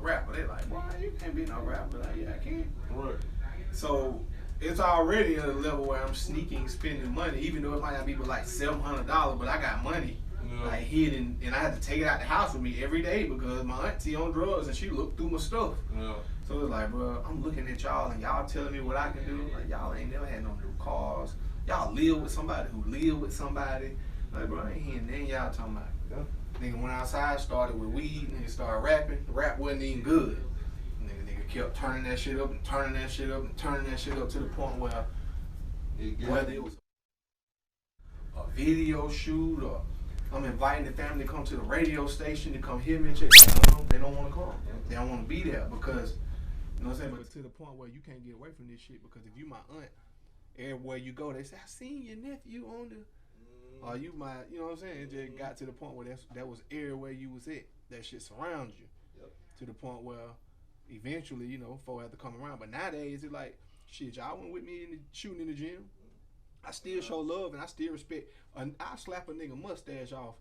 rapper. They like, boy, you can't be no rapper. Like, yeah, I can. Right. So it's already at a level where I'm sneaking, spending money, even though it might not be but like $700, but I got money. Yeah. Like hidden, and I had to take it out the house with me every day because my auntie on drugs and she looked through my stuff. Yeah. So it's like, bro, I'm looking at y'all and y'all telling me what I can do. Like, y'all ain't never had no new cars. Y'all live with somebody who live with somebody. Like, bro, I ain't hearing nothing y'all talking about. Yeah. Nigga went outside, started with weed, nigga started rapping. The rap wasn't even good. Nigga kept turning that shit up and turning that shit up and turning that shit up to the point where whether it was a video shoot or I'm inviting the family to come to the radio station to come hear me and check. They don't want to come. They don't want to be there because, you know what I'm saying? But to the point where you can't get away from this shit because if you my aunt, everywhere you go, they say, I seen your nephew on the, or you my, you know what I'm saying? It just got to the point where that was everywhere you was at. That shit surrounds you. Yep. To the point where eventually, you know, folk have to come around. But nowadays, it's like, shit, y'all went with me in the, shooting in the gym. I still show love and I still respect. I'll slap a nigga mustache off,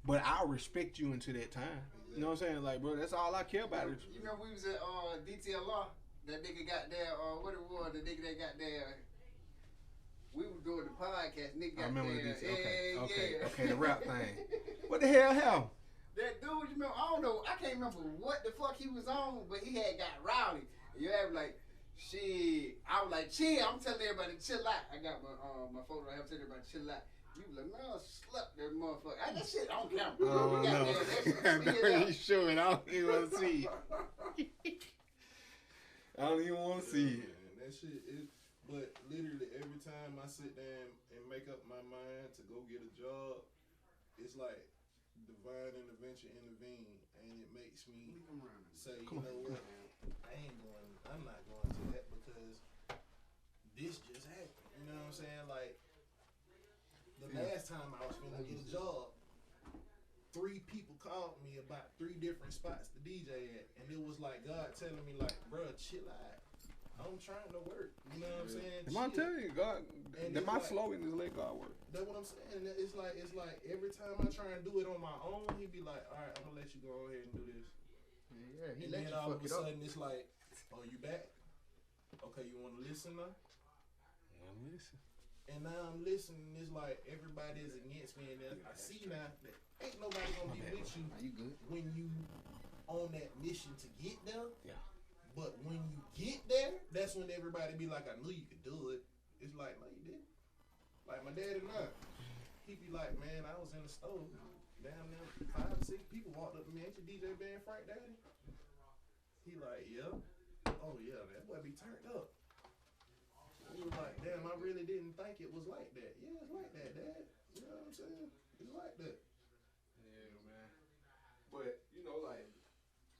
but I'll respect you into that time. You know what I'm saying? Like, bro, that's all I care about. You remember we was at DTLR? That nigga got there, what it was, the nigga that got there. We were doing the podcast. Nigga got I remember there. Okay, the rap thing. What the hell happened? That dude, you remember, I don't know, I can't remember what the fuck he was on, but he had got rowdy. You had like, shit, I was like, chill. I'm telling everybody to chill out. I got my phone right here. I'm telling everybody to chill out. You was like, man, I slept that motherfucker. That shit on camera. Oh, no. You sure? I don't even want to see it. I don't even want to see it. Man, that shit is, but literally every time I sit down and make up my mind to go get a job, it's like divine intervention intervene, and it makes me say, you know what, I'm not going to that because this just happened. You know what I'm saying? Like, the last time I was finna get a job, 3 people called me about 3 different spots to DJ at, and it was like God telling me, like, bro, chill out. I'm trying to work. You know what I'm saying? I'm telling you, God. And my slogan is let God work. That's what I'm saying. It's like every time I try and do it on my own, he be like, all right, I'm gonna let you go ahead and do this. Yeah, and then all of a sudden it's like, oh, you back? Okay, you want to listen now? Yeah, I'm listening. And now I'm listening. It's like everybody is against me, and I see now that ain't nobody gonna be with you. Are you good? When you on that mission to get there. Yeah. But when you get there, that's when everybody be like, I knew you could do it. It's like, no, you didn't. Like my daddy now, he be like, man, I was in the store. Down there, 5, 6 people walked up to me. Ain't your DJ band Frank Daddy? He like, yeah. Oh yeah, that boy be turned up. He was like, damn, I really didn't think it was like that. Yeah, it's like that, Dad. You know what I'm saying? It's like that. Yeah, man. But, you know, like,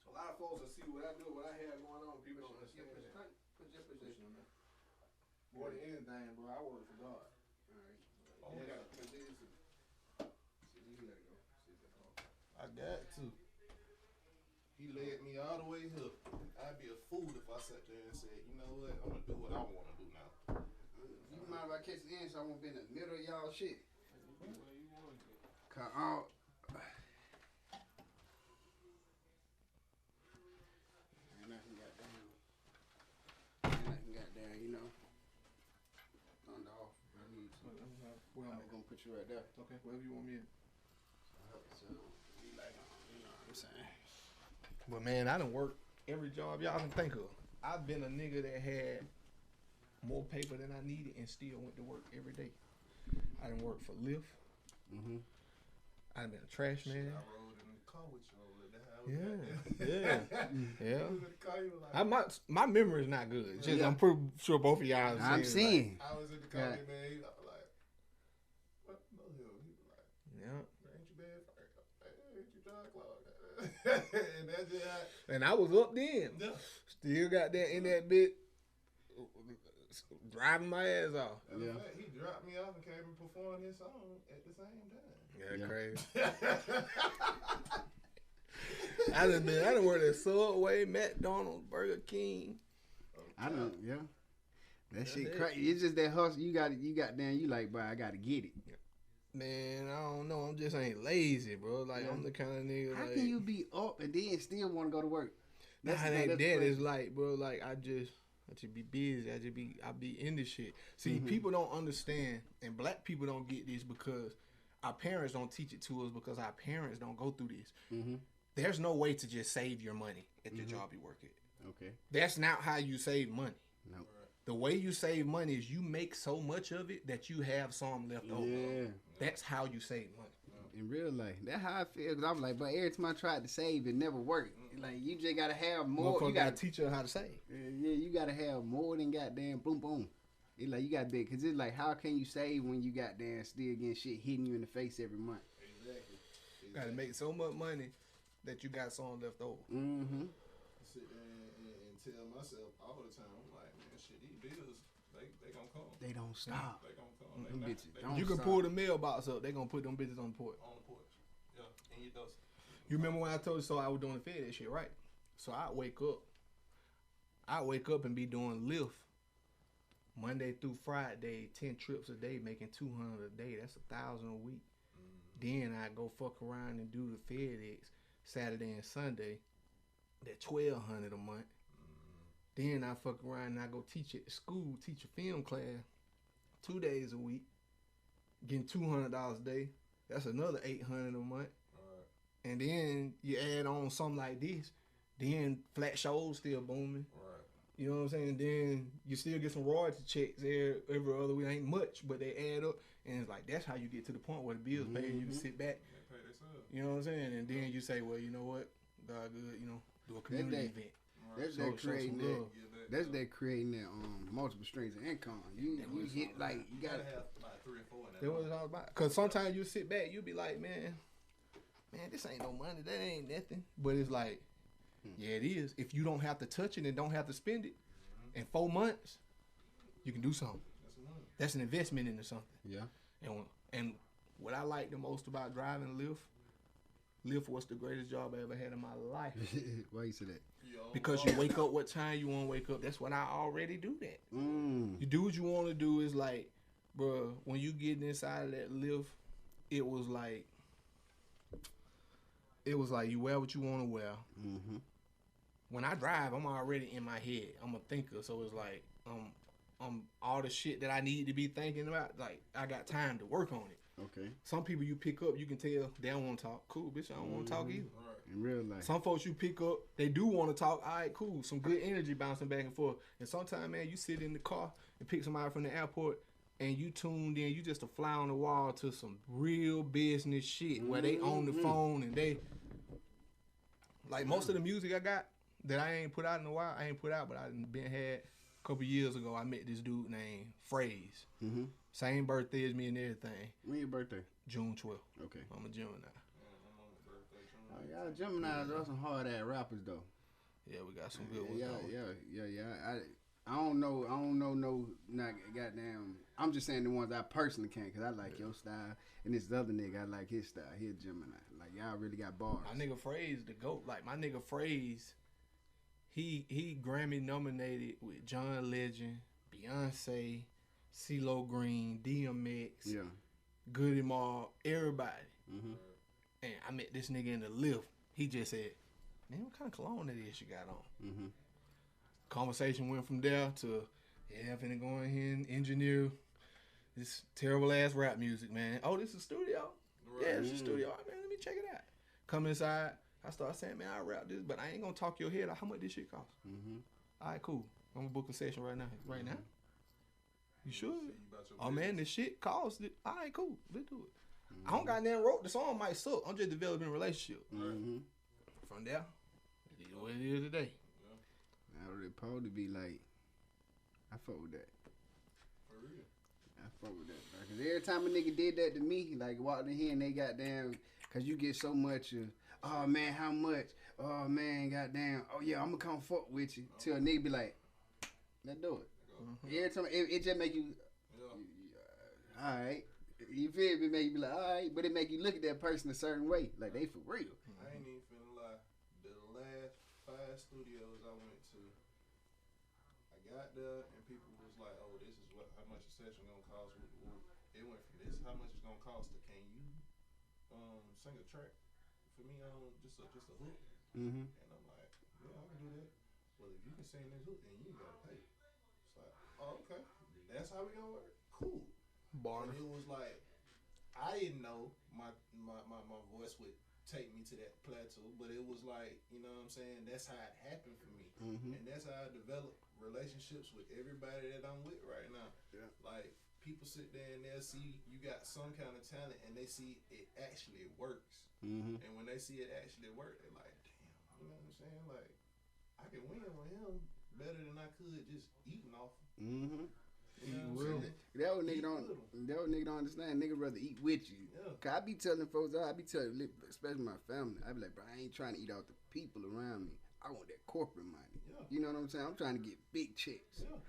a lot of folks will see what I do, what I have going on. People don't understand that. Put your position on that. More than anything, bro, I work for God. Alright. Oh, yeah. I got to. He led me all the way here. I'd be a fool if I sat there and said, you know what, I'm going to do what I want to do now. You mind if I catch the end so I won't be in the middle of y'all shit? Cause and I can goddamn, you know, thunder off. I need to. I'm gonna put you right there. Okay, wherever you want me in. So, be like, you know what I'm saying? But man, I done worked every job y'all can think of. I've been a nigga that had more paper than I needed and still went to work every day. I done worked for Lyft. Mm-hmm. I done been a trash man. I rode in the car with you over there. My memory is not good. Just, I'm pretty sure both of y'all. I'm seeing. I was in the car, man. I was like, "What? No hill." He was like, "Yeah, ain't you bad? Ain't you John Claude?" And that's just and I was up then. Yeah. Still got that in that bit, driving my ass off. Yeah. He dropped me off and came and performed his song at the same time. Yeah, crazy. I done worked at Subway, McDonald's, Burger King. I know, yeah. That shit crazy. It's just that hustle. You got down. You like, bro, I gotta get it. Man, I don't know. I'm just ain't lazy, bro. Like I'm the kind of nigga. How like, can you be up and then still want to go to work? That is like, bro, like I just be busy. I be in this shit. See, people don't understand, and black people don't get this because our parents don't teach it to us because our parents don't go through this. There's no way to just save your money at the job you work at. Okay. That's not how you save money. No. The way you save money is you make so much of it that you have some left over. Yeah. That's how you save money. In real life, that's how I feel. Cause I'm like, but every time I tried to save, it never worked. Like you just gotta have more. You gotta teach her how to save. Yeah, you gotta have more than goddamn boom boom. It's like you gotta be, cause it's like, how can you save when you goddamn still getting shit hitting you in the face every month? Exactly. You gotta make so much money that you got some left over. Mm-hmm. I sit there and tell myself all the time, I'm like, man, shit, these bills, they gonna come. They don't stop. They gonna come. Them bitches don't You can stop. pull the mailbox up. They gonna put them bitches on the porch. On the porch. Yeah, and you does. You remember when I told you so I was doing the FedEx shit, right? So I wake up and be doing Lyft Monday through Friday, 10 trips a day, making 200 a day. That's 1,000 a week. Then I go fuck around and do the FedEx Saturday and Sunday. That's 1,200 a month. Then I fuck around and I go teach at the school, teach a film class 2 days a week, getting $200 a day. That's another 800 a month. And then you add on something like this, then flat shows still booming. Right. You know what I'm saying? Then you still get some royalty checks every other week. Ain't much, but they add up. And it's like, that's how you get to the point where the bills pay and you can sit back. They pay themselves. You know what I'm saying? And then you say, well, you know what? God good, do a community event. That's So- that show creating some that. love. That's that creating that multiple streams of income. You hit like you gotta have about 3 or 4 in that. That's what it's all about. Cause sometimes you sit back, you be like, man, this ain't no money. That ain't nothing. But it's like, yeah, it is. If you don't have to touch it and don't have to spend it in 4 months, you can do something. That's an investment into something. Yeah. And what I like the most about driving Lyft was the greatest job I ever had in my life. Why you say that? Because you wake up what time you want to wake up. That's when I already do that. Mm. You do what you want to do. Is like, bro, when you get inside of that Lyft, it was like you wear what you want to wear. Mm-hmm. When I drive, I'm already in my head. I'm a thinker, so it's like I'm all the shit that I need to be thinking about. Like I got time to work on it. Okay. Some people you pick up, you can tell they don't want to talk. Cool, bitch, I don't want to talk either. In real life. Some folks you pick up, they do want to talk. All right, cool. Some good energy bouncing back and forth. And sometimes, man, you sit in the car and pick somebody from the airport and you tuned in. You just a fly on the wall to some real business shit where they on the phone and they... Like, most of the music I got that I ain't put out in a while, I but I had a couple years ago, I met this dude named Phrase. Mm-hmm. Same birthday as me and everything. When your birthday? June 12th. Okay. I'm a Gemini. Oh, y'all Gemini, those some hard ass rappers though. Yeah, we got some good ones. Yeah. I don't know not goddamn. I'm just saying the ones I personally can, cause I like your style, and this other nigga I like his style. He a Gemini. Like y'all really got bars. My nigga Phrase the GOAT. Like my nigga Phrase, he Grammy nominated with John Legend, Beyonce, CeeLo Green, DMX, Yeah. Goody Mob, everybody. Mm-hmm. And I met this nigga in the lift. He just said, man, what kind of cologne that is you got on? Mm-hmm. Conversation went from there to, yeah, I'm finna go in here and engineer this terrible ass rap music, man. Oh, this is a studio? Right. Yeah, it's a studio. All right, man, let me check it out. Come inside. I start saying, man, I rap this, but I ain't gonna talk your head out. How much this shit cost? Mm-hmm. All right, cool. I'm gonna book a session right now. Right now? You should. Oh, business. man, this shit costs it. All right, cool. Let's do it. I don't got nothing wrote. The song might suck. I'm just developing a relationship. Mm-hmm. From there, it is what it is today. I would probably be like, I fuck with that. For real. I fuck with that. Cause every time a nigga did that to me, like walked in here and they goddamn, cause you get so much of, oh man, how much? Oh man, goddamn, oh yeah, I'm gonna come fuck with you. Till a nigga be like, let's do it. Mm-hmm. Every time, it just make you, alright. You feel me? Make you be like, alright, but it make you look at that person a certain way, like they for real. I ain't even finna lie. The last 5 studios I went to, I got there and people was like, "Oh, this is how much a session gonna cost." It went from this, how much it's gonna cost, to can you sing a track for me on just a hook? Mm-hmm. And I'm like, yeah, I can do ain't seen this hook, and you ain't gotta pay. It's like, oh, okay, that's how we gonna work. Cool. Barter. And it was like, I didn't know my voice would take me to that plateau, but it was like, you know what I'm saying? That's how it happened for me. And that's how I developed relationships with everybody that I'm with right now. Yeah. Like, people sit there and they'll see you got some kind of talent and they see it actually works. And when they see it actually work, they're like, damn, you know what I'm saying? Like, I can win with him better than I could just eating off him. You know what I'm saying? That old nigga don't understand. Nigga rather eat with you. Yeah. Cause I be telling folks, especially my family, I be like, bro, I ain't trying to eat out the people around me. I want that corporate money. Yeah. You know what I'm saying? I'm trying to get big checks. Yeah.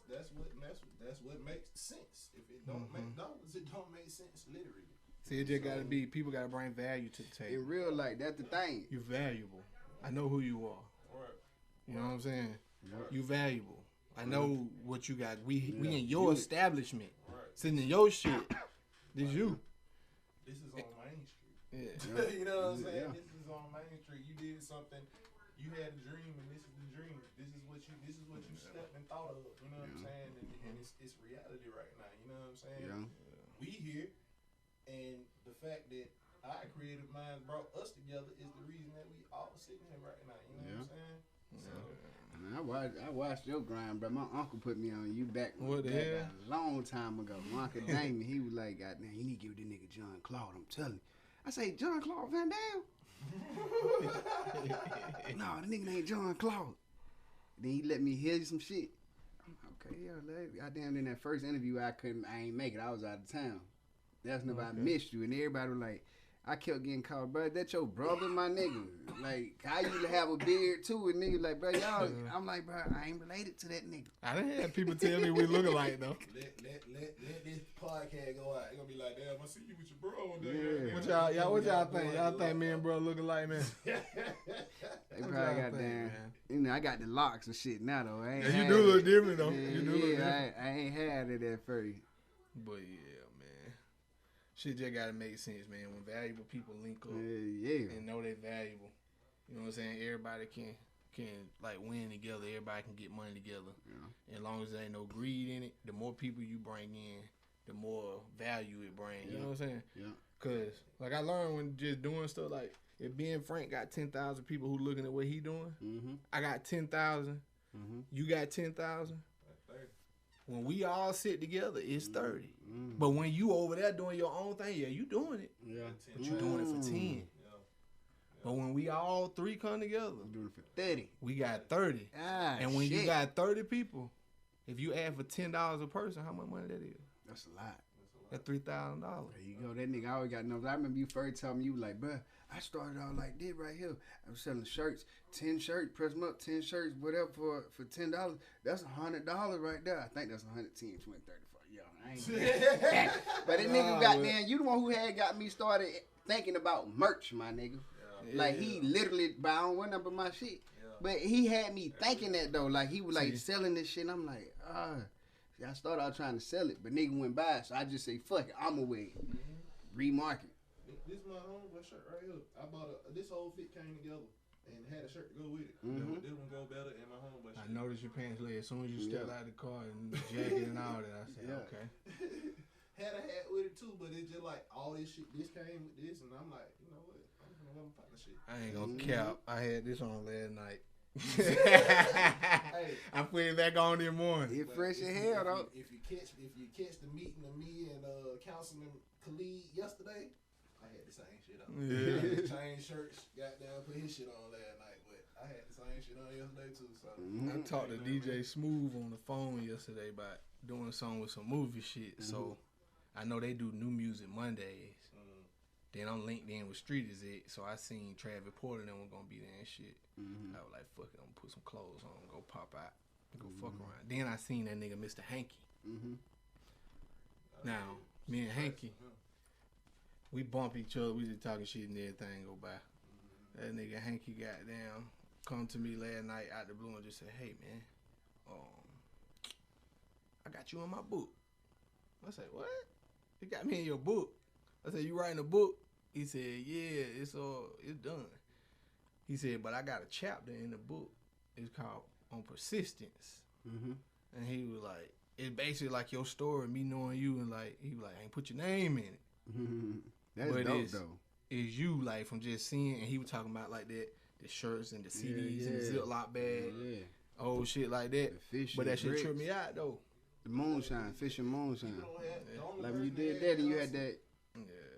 That's what makes sense. If it don't make dollars, it don't make sense literally. See, it just gotta be, people gotta bring value to the table. In real life, that's the thing. You're valuable. I know who you are. Right. You know what I'm saying? Right. You valuable. I know what you got. We in your establishment. Right. Sitting in your shit. This you. This is on Main Street. Yeah. You know what I'm saying? Yeah. This is on Main Street. You did something. You had a dream, and this is the dream. This is what you stepped and thought of. You know what I'm saying? And it's reality right now. You know what I'm saying? Yeah. We here, and the fact that our creative minds brought us together is the reason that we all sitting here right now. You know what I'm saying? So, Man, I watched your grind, bro. My uncle put me on you back What the hell? a long time ago. My Uncle Damon, he was like, God damn, you need to give this nigga John Claude. I'm telling you. I say, John Claude Van Damme? No, the nigga ain't John Claude. Then he let me hear some shit. Okay, yeah, goddamn, in that first interview, I ain't make it. I was out of town. That's whenever I missed you, and everybody was like, I kept getting called, bro, that your brother, my nigga. Like, I used to have a beard too, and niggas like, bro, y'all, I'm like, bro, I ain't related to that nigga. I done had people tell me we look alike though. let this podcast go out. It's gonna be like, damn, I see you with your bro on there. Yeah. What y'all think? Y'all think me and bro look alike, man? They What probably y'all got think, damn, man? you know, I got the locks and shit now, though. I ain't Yeah, you had do it. look different though. Yeah, You do look different. I ain't had it at first. But yeah, man. Shit just gotta make sense, man. When valuable people link up Yeah. and know they valuable, you know what I'm saying? Everybody can like win together. Everybody can get money together. Yeah. As long as there ain't no greed in it, the more people you bring in, the more value it brings. You know what I'm saying? Yeah. Cause like I learned when just doing stuff like if Ben Frank got 10,000 people who looking at what he doing, I got 10,000. You got 10,000. When we all sit together, it's 30. But when you over there doing your own thing, yeah, you doing it. Yeah. But you doing it for 10. But when we all three come together, I'm doing it for 30. we got 30. Ah, And when shit. you got 30 people, if you add for $10 a person, how much money that is? That's a lot. That's $3,000. There you go. That nigga always got numbers. I remember you first telling me, you was like, bruh, I started out like this right here. I was selling shirts, 10 shirts, press them up, 10 shirts, whatever, for $10. That's $100 right there. I think that's 110, 20, 30, 40. Yeah, I ain't but that nigga got there, you the one who had got me started thinking about merch, my nigga. Yeah. Like, he literally, but I don't want number my shit. But he had me thinking that, though. Like, he was, like, selling this shit, and I'm like, I started out trying to sell it, but nigga went by, so I just say, fuck it, I'ma wait. Remarket. This is my homeboy shirt right here. I bought this whole fit came together and had a shirt to go with it. This one go better than my homeboy shirt. I noticed your pants leg as soon as you stepped out of the car and jacket and all that. I said, okay. Had a hat with it too, but it's just like all this shit. This came with this, and I'm like, you know what? I'm gonna let him find the shit. I ain't gonna cap. I had this on last night. Hey, I put it back on this morning. It fresh as hell, though. If you catch the meeting of me and Councilman Khalid yesterday, I had the same shit on. Yeah. Change shirts, goddamn, put his shit on last night, but I had the same shit on yesterday too. So I talked to DJ Smooth on the phone yesterday about doing a song with some movie shit. So I know they do new music Mondays. Then I'm linked in with Street Is It, so I seen Travis Porter and them were gonna be there and shit. I was like, fuck it, I'm gonna put some clothes on, go pop out, go fuck around. Then I seen that nigga Mr. Hanky. Now, me and Hanky, we bump each other, we just talking shit and everything go by. That nigga Hanky goddamn come to me last night out the blue and just said, hey man, I got you in my book. I said, what? You got me in your book? I said, you writing a book? He said, yeah, it's done. He said, but I got a chapter in the book. It's called on persistence. Mm-hmm. And he was like, it's basically like your story, me knowing you, and like he was like, I ain't put your name in it. Mm-hmm. That's But dope though. It's you like from just seeing, and he was talking about like that, the shirts and the CDs and the Ziploc bag, old shit like that. But that shit tripped me out though. The moonshine, fish and moonshine. Yeah. Like when you did that and you had that.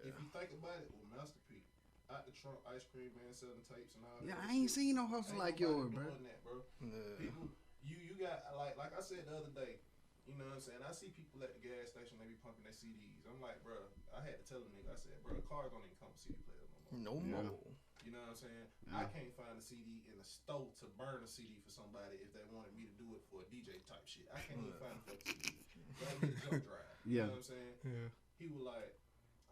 If you think about it, with Master P, out the trunk, ice cream man selling tapes and all that. Yeah, I ain't seen no hustle like yours, bro. That, bro. People, you got like I said the other day. You know what I'm saying? I see people at the gas station, they be pumping their CDs. I'm like, bro, I had to tell them nigga, I said, bro, cars don't even come with CD players no more. No more. You know what I'm saying? Yeah. I can't find a CD in a store to burn a CD for somebody if they wanted me to do it for a DJ type shit. I can't even find a fucking CD. Gotta get a jump drive. You know what I'm saying? Yeah. He was like,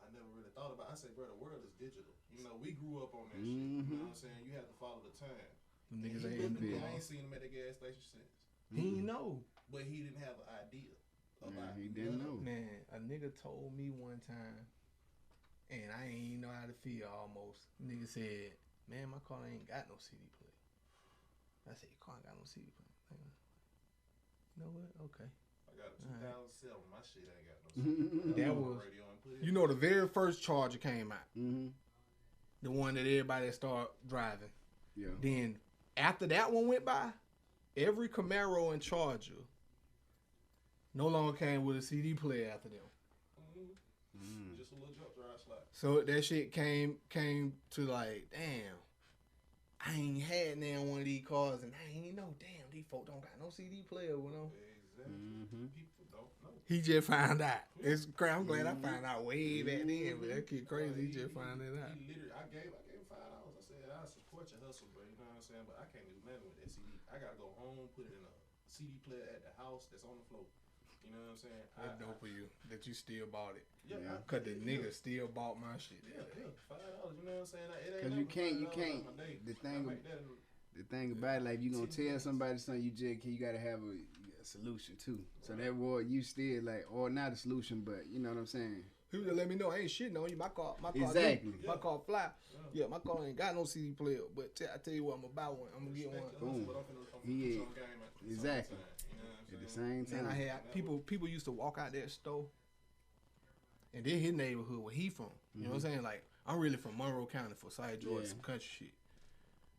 I never really thought about it. I said, bro, the world is digital. You know, we grew up on that shit. You know what I'm saying? You have to follow the time. The niggas I ain't ain't seen him at the gas station since. He ain't know. But he didn't have an idea about He didn't know. Man, a nigga told me one time, and I ain't even know how to feel almost. Nigga said, man, my car ain't got no CD player. I said, your car ain't got no CD player. You know what? Okay. I got a 2007. My shit ain't got no CD. That was, you know, the very first Charger came out. Mm-hmm. The one that everybody started driving. Yeah. Then, after that one went by, every Camaro and Charger no longer came with a CD player after them. Just a little jump drive slide. So that shit came to like, damn, I ain't had now one of these cars, and I ain't know, damn, these folks don't got no CD player, you know. Exactly. People don't know. He just found out. It's crazy. I'm glad I found out way back then, but that kid crazy. He just found it out. He literally, I gave him $5. I said, I support your hustle, bro. You know what I'm saying? But I can't do nothing with that CD. I gotta go home, put it in a CD player at the house that's on the floor. You know what I'm saying? That's dope for you that you still bought it. Yeah. Cause the nigga still bought my shit. Yeah, $5. You know what I'm saying? It ain't Cause you nothing can't. $5 a day. The thing about it, like if you gonna tell somebody something, you gotta have a solution too. So that war, you still like, or not a solution, but you know what I'm saying. He was just let me know I ain't shitting on you. My car Exactly. My car fly. Yeah, my car ain't got no CD player, but I tell you what, I'm gonna buy one. I'm gonna get one. Boom. He Exactly. At the same time. And I had people used to walk out that store, and then his neighborhood where he from. You know what I'm saying? Like I'm really from Monroe County, for Forsyth, Georgia, some country shit.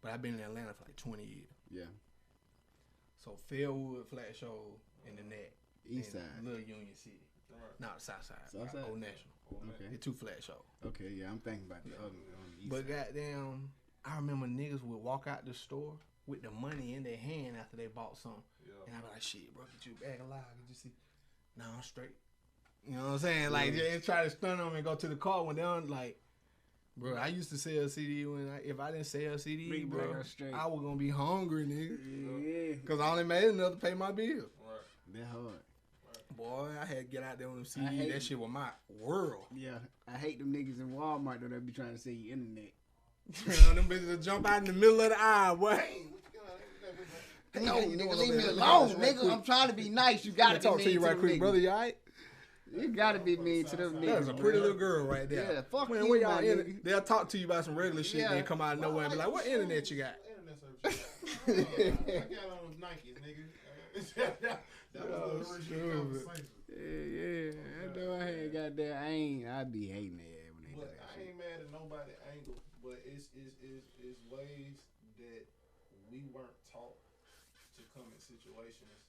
But I've been in Atlanta for like 20 years. Yeah. So Fairwood, Flat Shoals, and the Neck. East side. Little Union City. Not the South Side. South side? Old National. Okay. The 2 Flat Shows. Okay, yeah, I'm thinking about the other one on the east But side. goddamn, I remember niggas would walk out the store with the money in their hand after they bought something. And I be like, shit, bro, get you a bag of live. Get you see? Nah, I'm straight. You know what I'm saying? Like, just try to stun them and go to the car when they're like, bro, I used to sell CD if I didn't sell CD, Bring bro, back straight. I was gonna be hungry, nigga. Yeah. Cause I only made enough to pay my bill. That hard. Boy, I had to get out there on them CD. hate That shit was my world. Yeah, I hate them niggas in Walmart though that be trying to sell you internet. Them bitches will jump out in the middle of the aisle, boy. No, nigga, leave me alone, nigga. I'm trying to be nice. You gotta be talk mean to you right them quick, niggas. brother. You alright? You gotta be mean to them niggas. That's a pretty little girl right there. Yeah, fuck Man, you, where y'all my in, nigga. they'll talk to you about some regular shit, Yeah. then come out of nowhere and be like, what internet you got? I got on Nikes, nigga. That was the original conversation. Yeah. I know I ain't got that. I be hating that when they do But that I shit. ain't mad at nobody angle, but it's ways that we weren't taught to come in situations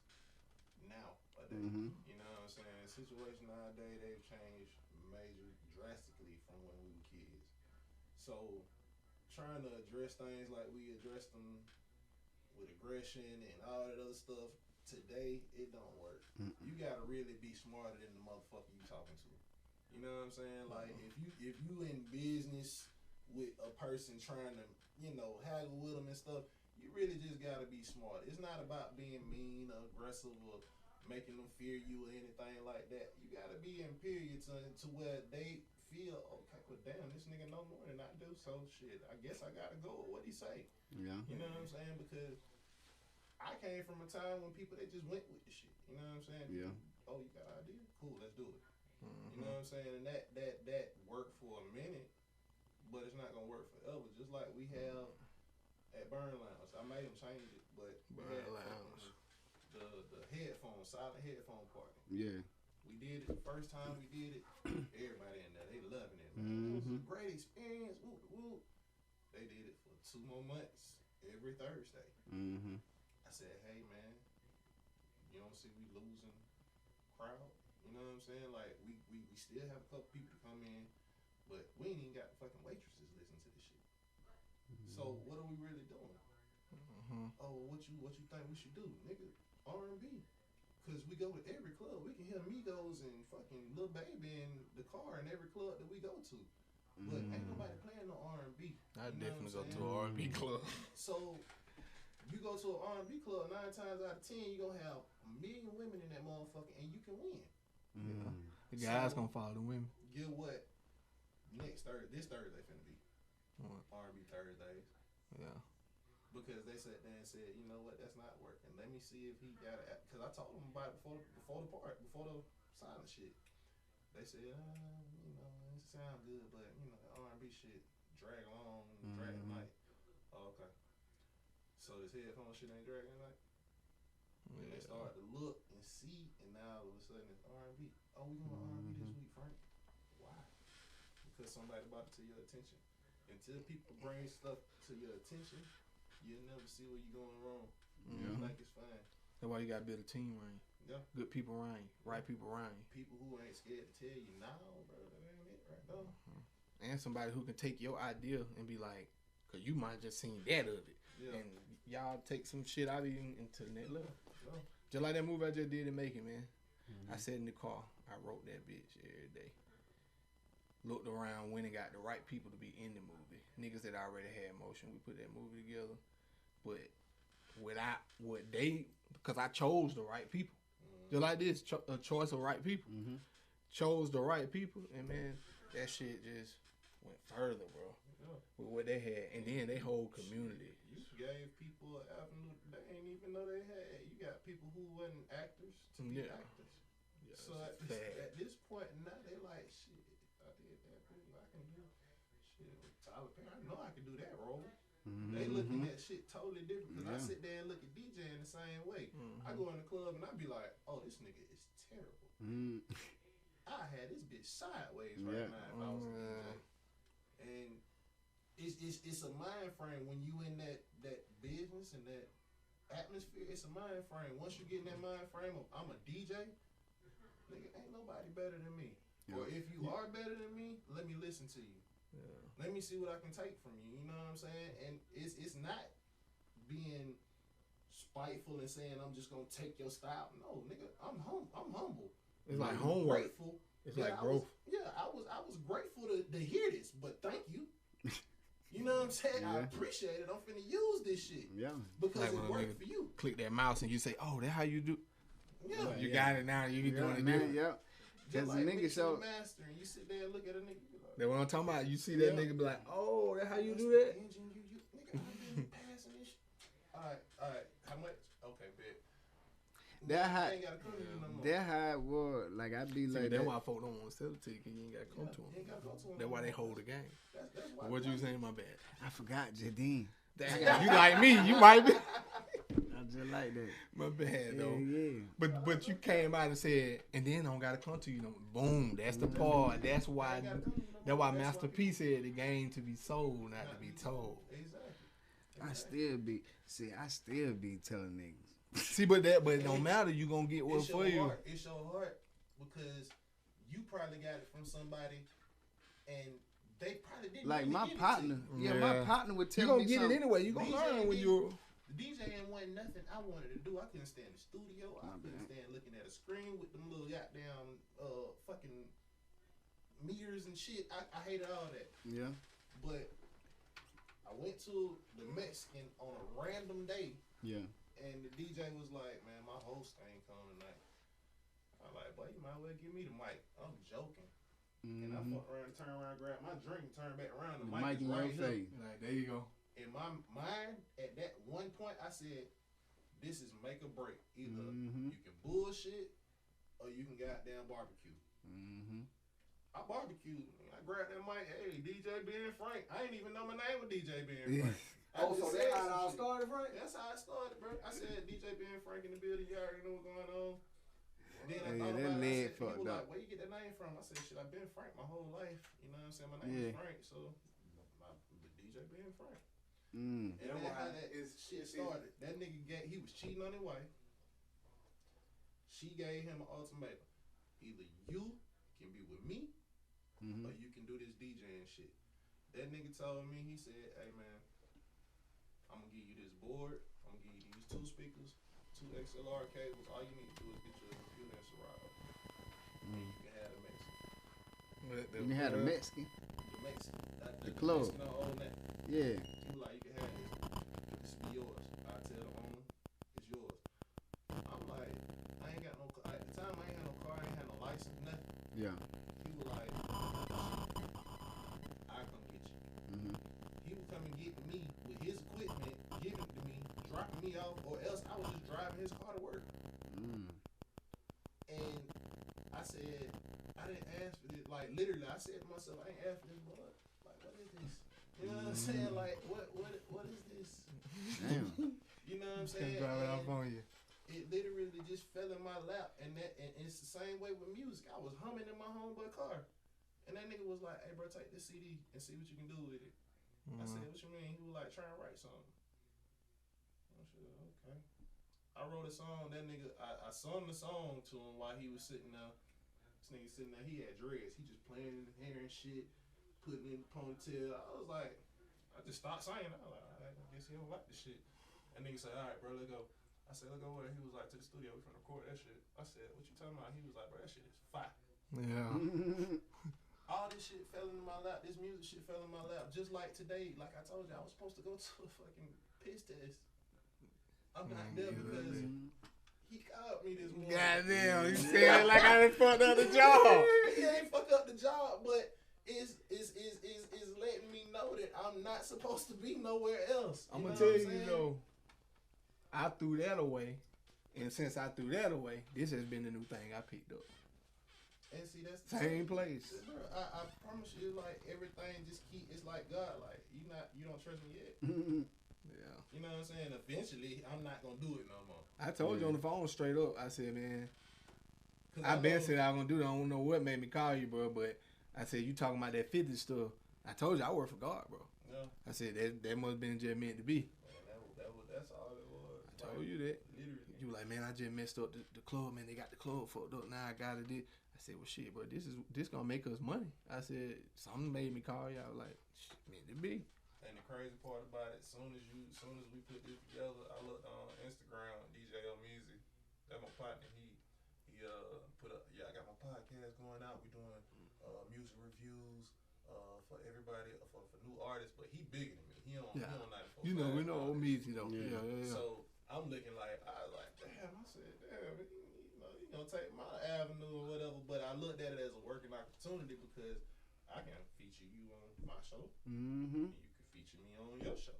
now a day. You know what I'm saying? Situations nowadays, they've changed drastically from when we were kids. So trying to address things like we addressed them with aggression and all that other stuff today, it don't work. You gotta really be smarter than the motherfucker you talking to. You know what I'm saying? Like if you in business with a person trying to, haggle with them and stuff, you really just gotta be smart. It's not about being mean or aggressive or making them fear you or anything like that. You gotta be inferior to where they feel, okay, well damn, this nigga know more than I do, so shit, I guess I gotta go with what he say. Yeah. You know what I'm saying? Because I came from a time when people, they just went with the shit. You know what I'm saying? Yeah. Oh, you got an idea? Cool, let's do it. You know what I'm saying? And that worked for a minute, but it's not gonna work forever. Just like we have at Burn Lounge. I made them change it, but we had silent headphone party. Yeah. We did it the first time we did it. Everybody in there, they loving it, man. It was a great experience. Woo, woo. They did it for 2 more months every Thursday. I said, hey, man, you don't see we losing crowd? You know what I'm saying? Like, we still have a couple people to come in, but we ain't even got the fucking waitresses listen to this shit. So what are we really doing? Oh, what you think we should do, nigga? R&B. Cause we go to every club, we can hear Migos and fucking Lil Baby in the car in every club that we go to. But ain't nobody playing no R&B. I definitely go to an R&B club. So you go to an R&B club, 9 times out of 10, you gonna have 1 million women in that motherfucker, and you can win. The guys gonna follow the women. Get what? This Thursday finna be R&B Thursdays. Yeah. Because they sat there and said, you know what, that's not working. Let me see if he got it. Because I told them about it before the silent shit. They said, you know, it sound good, but you know, the R&B shit drag long, drag at night. Oh, okay. So this headphone shit ain't dragging at night. And they started to look and see, and now all of a sudden it's R&B. Oh, we going R&B this week, Frank? Why? Because somebody brought it to your attention. Until people bring stuff to your attention, you'll never see where you're going wrong. You think it's fine. That's why you got to build a team around you. Yeah. Good people around you. Right people around you. People who ain't scared to tell you, nah, bro, that ain't it right now. And somebody who can take your idea and be like, because you might have just seen that of it. Yeah. And y'all take some shit out of you into the next level. Yeah. Just like that movie I just did in Macon, man. I sat in the car. I wrote that bitch every day. Looked around, went and got the right people to be in the movie. Niggas that already had motion. We put that movie together. But without what they, because I chose the right people. Just like this, a choice of right people. Chose the right people, and man, that shit just went further, bro. Yeah. With what they had, and then they whole community. You gave people an avenue they ain't even know they had. You got people who wasn't actors to be actors. Yeah, so at this point now, they like, shit, I did that, I can do shit. Tyler Perry, I know I can do that role. They looking at shit totally different. Because I sit there and look at DJ in the same way. I go in the club and I be like, oh, this nigga is terrible. I had this bitch sideways right now if I was a DJ. And it's a mind frame when you in that business and that atmosphere. It's a mind frame. Once you get in that mind frame of I'm a DJ, nigga, ain't nobody better than me. Or if you are better than me, let me listen to you. Let me see what I can take from you. You know what I'm saying? And it's not being spiteful and saying I'm just gonna take your style. No, nigga, I'm humble. It's like homework. Grateful. It's like growth. I was grateful to hear this, but thank you. You know what I'm saying? I appreciate it. I'm finna use this shit. Yeah. Because like it worked for you. Click that mouse and you say, oh, that's how you do. Yeah. You got it now. You be doing it now. Yeah. Just like nigga show master and you sit there and look at a nigga. That's what I'm talking about. You see that nigga be like, oh, that's how you do that? Nigga, I've been passing this shit. All right. How much? Okay, bet. That how it was. Like, I be like that's why folks don't want to sell it to you, because you ain't got to come to them. That's why they hold the game. That's why. What you saying? My bad. I forgot, Jadine. You like me. You might be. I just like that. My bad, though. Yeah. But you came out and said, and then I don't got to come to you. Boom. That's the part. That's why Master P said the game to be sold, not to be told. Exactly. I still be telling niggas. See, but it don't matter. You gonna get one for you. It's your heart because you probably got it from somebody, and they probably didn't. Like my partner, my partner would tell me. You gonna get it anyway. You gonna learn when you're. The DJing wasn't nothing I wanted to do. I couldn't stand the studio. I couldn't stand looking at a screen with them little goddamn fucking meters and shit. I hated all that. Yeah. But I went to the Mexican on a random day. Yeah. And the DJ was like, man, my host ain't coming tonight. I like, boy, you might well give me the mic. I'm joking. And I fuck around, turn around, grab my drink, turn back around. The mic is right here. Like, there you go. In my mind, at that one point, I said, this is make or break. Either you can bullshit or you can goddamn barbecue. I barbecued. I grabbed that mic. Hey, DJ Ben Frank. I ain't even know my name was DJ Ben Frank. I just so said that's how it some all shit. started, Frank? That's how it started, bro. I said DJ Ben Frank in the building. You already know what's going on. Then I Yeah, thought that about it. I leg said, people fucked like, up. where you get that name from? I said, shit, I've been Frank my whole life. You know what I'm saying? My name Yeah. is Frank, so DJ Ben Frank. Mm. And that's how that It's- shit it's- started. That nigga he was cheating on his wife. She gave him an ultimatum. Either you can be with me, or you can do this DJing shit. That nigga told me, he said, hey man, I'm gonna give you this board, I'm gonna give you these 2 speakers, 2 XLR cables. All you need to do is get your computer and Serato. And you can have the Mexican. You had a Mexican? The Mexican. The club. Mexican on old neck. Yeah. He was like, you can have this. This be yours. I tell the owner, it's yours. I'm like, I ain't got no car. At the time, I ain't had no car, I ain't had no license, nothing. Yeah. He was like, I come get you. He would come and get me with his equipment, give it to me, dropping me off, or else I was just driving his car to work. And I said, I didn't ask for this. Like, literally, I said to myself, I ain't asked for this, but like, what is this? You know what I'm saying? Like, what is this? Damn. You know what I'm saying? Drive it off on you. It literally just fell in my lap, and it's the same way with music. I was humming in my homeboy car, and that nigga was like, "Hey, bro, take this CD and see what you can do with it." I said, "What you mean?" He was like, "Try and write something." I said, "Okay." I wrote a song. That nigga, I sung the song to him while he was sitting there. This nigga sitting there, he had dreads. He just playing in his hair and shit, putting in the ponytail. I was like, I just stopped singing. I was like, I guess he don't like this shit. And nigga said, all right, bro, let's go. I said, let's go where? He was like, to the studio, we finna record that shit. I said, what you talking about? He was like, bro, that shit is fire. Yeah. All this shit fell in my lap. This music shit fell in my lap. Just like today, like I told you, I was supposed to go to a fucking piss test. I'm not there because he called me this morning. Goddamn, you said it like I done fucked up the job. He ain't fuck up the job, but it's letting me know that I'm not supposed to be nowhere else. I'm gonna know tell what you saying? though, I threw that away, and since I threw that away, this has been the new thing I picked up. And see, that's Same place. Bro, I promise you, like everything just keep. It's like God, like you don't trust me yet. Yeah. You know what I'm saying? Eventually, I'm not gonna do it no more. I told you on the phone straight up. I said, man, 'Cause I been know- said I was gonna do that. I don't know what made me call you, bro, but I said you talking about that 50 stuff. I told you I work for God, bro. Yeah. I said that must have been just meant to be. That's all it was. I told you that. Literally. You were like, man, I just messed up the club, man. They got the club fucked up. Now I got it. I said, well, shit, bro, this gonna make us money. I said, something made me call you. I was like, shit, meant to be. And the crazy part about it, soon as we put this together, I looked on Instagram, DJ O Music. That's my partner. He put up, I got my podcast going out. We doing music reviews for everybody, for new artists. But he bigger than me. He on 94. You know, we know old Meezy though. Yeah. So I'm looking like, I was like, damn. I said, damn. You gonna take my avenue or whatever. But I looked at it as a working opportunity because I can feature you on my show. Mm-hmm. And you can feature me on your show.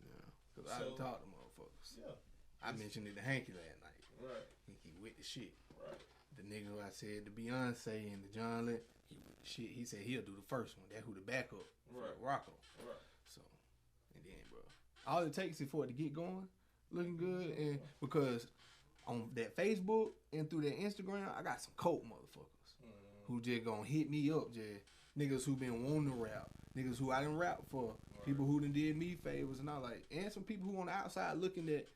Yeah. Because I done talked to motherfuckers. Yeah. I mentioned it to Hanky last night. Right. He with the shit. Right. The nigga who I said to Beyonce and the John Lennon, he with the shit. He said he'll do the first one. That who the backup for Right. Rocco. Right. So, and then, bro, all it takes is for it to get going, looking good, and because on that Facebook and through that Instagram, I got some coke motherfuckers who just gonna hit me up, just niggas who been wanting to rap, niggas who I done rap for, people who done did me favors and all like, and some people who on the outside looking at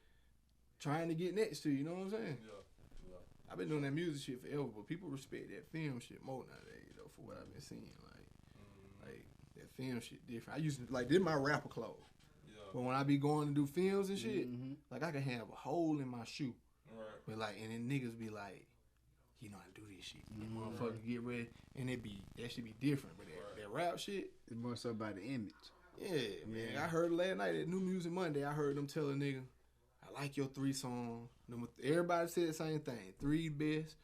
trying to get next to you, know what I'm saying? Yeah. I've been doing that music shit forever, but people respect that film shit more nowadays, though, for what I've been seeing. Like that film shit different. I used to, like, this my rapper clothes. Yeah. But when I be going to do films and shit, like, I can have a hole in my shoe. Right. But, like, and then niggas be like, he know how to do this shit. And motherfucker get ready, and that should be different. But that rap shit, It's more so about the image. yeah, man. I heard last night at New Music Monday, I heard them tell a nigga, I like your 3 songs. Everybody said the same thing. 3 best.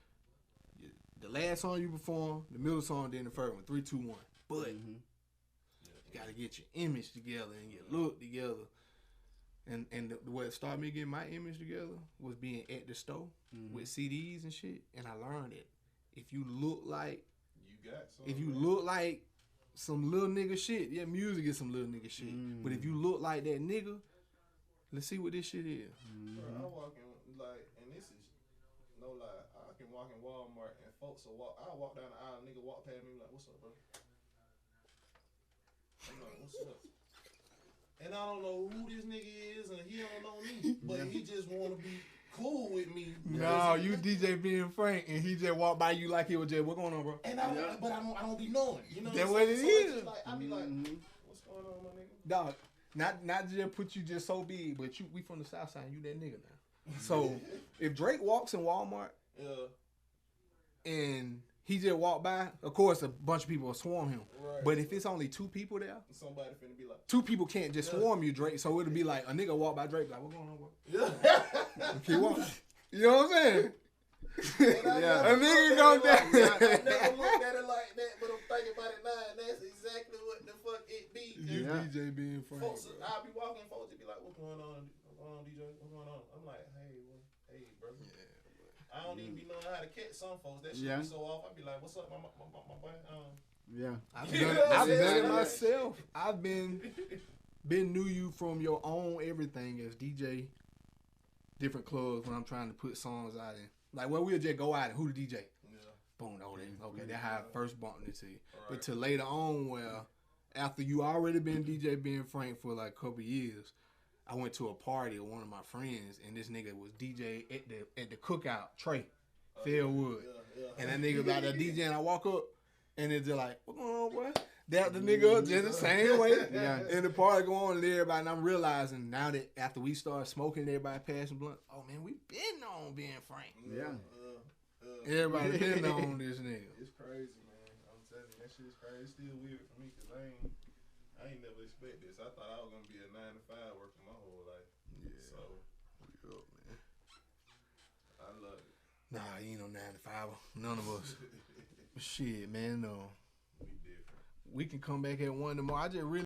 The last song you perform, the middle song, then the first one. 3, 2, 1. But you gotta get your image together and your look together. And what started me getting my image together was being at the store with CDs and shit. And I learned that if you look like some little nigga shit. Yeah, music is some little nigga shit. But if you look like that nigga, let's see what this shit is. Bro, I walk in like, and this is no lie. I can walk in Walmart and folks will walk. I walk down the aisle, nigga walk past me like, "What's up, bro?" I'm like, "What's up?" And I don't know who this nigga is, and he don't know me, but he just want to be cool with me. No, you DJ being Frank, and he just walked by you like he was just, what going on, bro? And but I don't be knowing. You know That's what what it I'm is. saying? So like, I be like, "What's going on, my nigga?" Dog, not just put you just so big, but we from the South Side, you that nigga now. So if Drake walks in Walmart, and he just walked by, of course a bunch of people will swarm him. Right. But if it's only 2 people there, Somebody finna be like, 2 people can't just swarm you, Drake. So it'll be like a nigga walk by Drake, like, what going on, bro? yeah. Keep walking. You know what I'm saying? Yeah. A nigga go down. I never looked at it like that, but I'm thinking about it now, and that's exactly what the fuck it be. You Yeah. DJ being Frank. Folks, I'll be walking, folks will be like, "What's going on? What's going on, DJ? What's going on?" I'm like, hey, bro. I don't even be knowing how to catch some folks. That shit be so off. I be like, "What's up, my boy?" Yeah. I've You done, know what I'm I've done saying? it myself. I've been knew you from your own everything as DJ, different clubs when I'm trying to put songs out in. Like, well, we'll just go out and who the DJ? Yeah. Boom, okay, that's how I first bumped into you. Right. But to later on, where after you already been DJ being Frank for like a couple years, I went to a party with one of my friends, and this nigga was DJ at the cookout, Trey, Fairwood. Yeah. And that nigga about that DJ, and I walk up, and it's just like, what going on, boy? That the nigga up just the same way. Yeah. And the party go on, and everybody, and I'm realizing now that after we start smoking, everybody passing blunt, oh man, we been on being Frank. Yeah. Everybody been on this nigga. It's crazy, man. I'm telling you, that shit's crazy. It's still weird for me because I ain't never expect this. I thought I was gonna be a 9 to 5 working my whole life. Yeah. So Man. I love it. Nah, you ain't no 9 to 5. None of us. Shit, man, no. We different. We can come back at 1 tomorrow. I just really